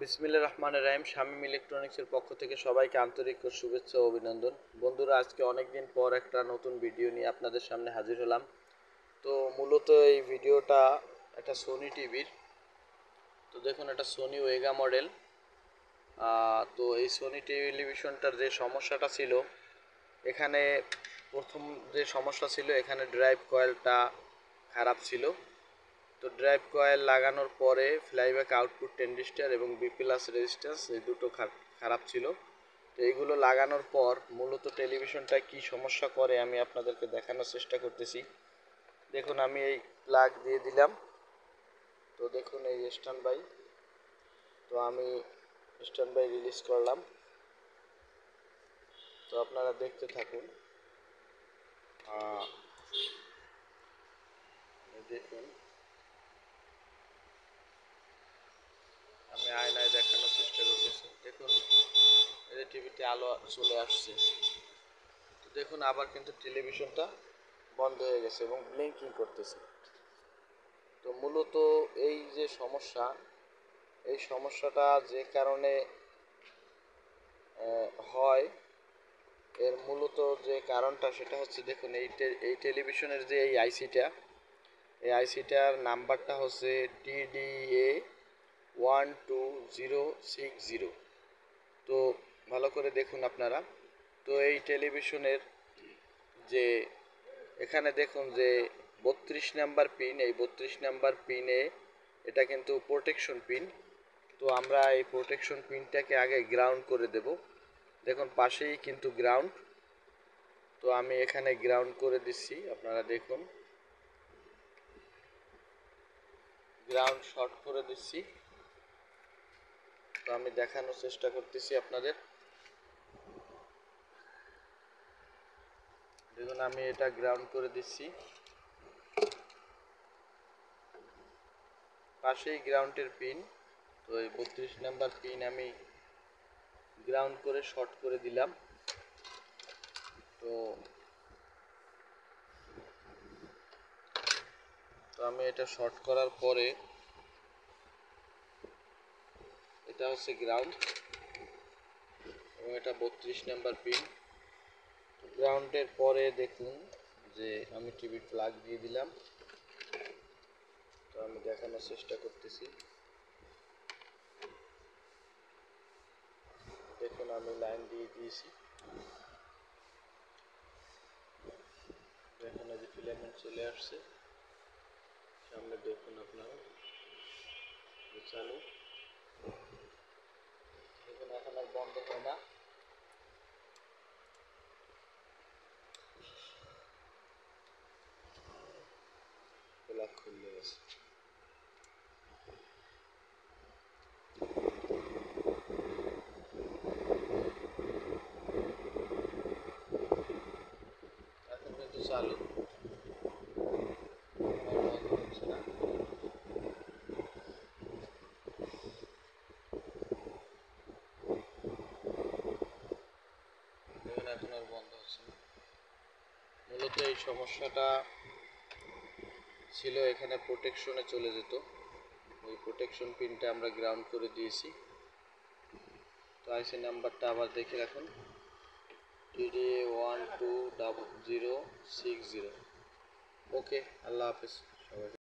বিসমিল্লাহির রহমানির রহিম। শামীম ইলেকট্রনিক্সের পক্ষ থেকে সবাইকে আন্তরিক শুভেচ্ছা ও অভিনন্দন। বন্ধুরা, আজকে অনেক দিন পর একটা নতুন ভিডিও নিয়ে আপনাদের সামনে হাজির হলাম। তো মূলত এই ভিডিওটা একটা সোনি টিভির। তো দেখুন, এটা সোনি ওয়েগা মডেল। তো এই সোনি টেলিভিশনটার যে সমস্যাটা ছিল, এখানে প্রথম যে সমস্যা ছিল, এখানে ড্রাইভ কয়েলটা খারাপ ছিল। তো ড্রাইভ কয়েল লাগানোর পরে ফ্লাইব্যাক আউটপুট ট্রানজিস্টর এবং বি প্লাস রেজিস্ট্যান্স এই দুটো খারাপ ছিল। তো এইগুলো লাগানোর পর মূলত টেলিভিশনটা কি সমস্যা করে আমি আপনাদেরকে দেখানোর চেষ্টা করতেছি। দেখুন, আমি এই প্লাগ দিয়ে দিলাম। তো দেখুন, এই স্ট্যান্ড বাই। তো আমি স্ট্যান্ড বাই রিলিজ করলাম। তো আপনারা দেখতে থাকুন। দেখুন, আমি আয়নায় দেখানোর চেষ্টা করতেছি। দেখুন, এই টিভিতে আলো চলে আসছে। তো দেখুন, আবার কিন্তু টেলিভিশনটা বন্ধ হয়ে গেছে এবং ব্লিঙ্কিং করতেছে। তো মূলত এই যে সমস্যা, এই সমস্যাটা যে কারণে হয়, এর মূলত যে কারণটা সেটা হচ্ছে, দেখুন, এই টেলিভিশনের যে এই আইসিটার নাম্বারটা হচ্ছে TDA 12060। তো ভালো করে দেখুন আপনারা। তো এই টেলিভিশনের যে এখানে দেখুন যে 32 নাম্বার পিন, এই 32 নাম্বার পিনে এটা কিন্তু প্রোটেকশন পিন। তো আমরা এই প্রোটেকশন পিনটাকে আগে গ্রাউন্ড করে দেব। দেখুন, পাশেই কিন্তু গ্রাউন্ড। তো আমি এখানে গ্রাউন্ড করে দিচ্ছি, আপনারা দেখুন, গ্রাউন্ড শর্ট করে দিচ্ছি। তো আমি দেখানোর চেষ্টা করতেছি আপনাদের। দেখুন, আমি এটা গ্রাউন্ড করে দিচ্ছি। পাশেই গ্রাউন্ডের পিন। তো এই 32 নাম্বার পিন আমি গ্রাউন্ড করে শর্ট করে দিলাম। তো আমি এটা শর্ট করার পরে, এটা হচ্ছে গ্রাউন্ড এবং এটা 32 নাম্বার পিন। গ্রাউন্ডের পরে দেখুন যে আমি টিভির প্লাগ দিয়ে দিলাম। তো আমি দেখানোর চেষ্টা করতেছি। দেখুন, আমি লাইন দিয়ে দিয়েছি। দেখুন, এই যে ফিলামেন্ট চলে আসছে সামনে। দেখুন আপনারা, চালু। দেখুন, এখন আর বন্ধ হয় না। প্লাগ খুলে গেছে। এখন কিন্তু চালু, বন্ধ হচ্ছে না। দেখুন, এখন আর বন্ধ হচ্ছে না। মূলত এই সমস্যাটা ছিল, এখানে প্রোটেকশনে চলে যেত। ওই প্রোটেকশন পিনটা আমরা গ্রাউন্ড করে দিয়েছি। তো আইসি নাম্বারটা আবার দেখে রাখুন, TDA 12060। ওকে, আল্লাহ হাফেজ সবাই।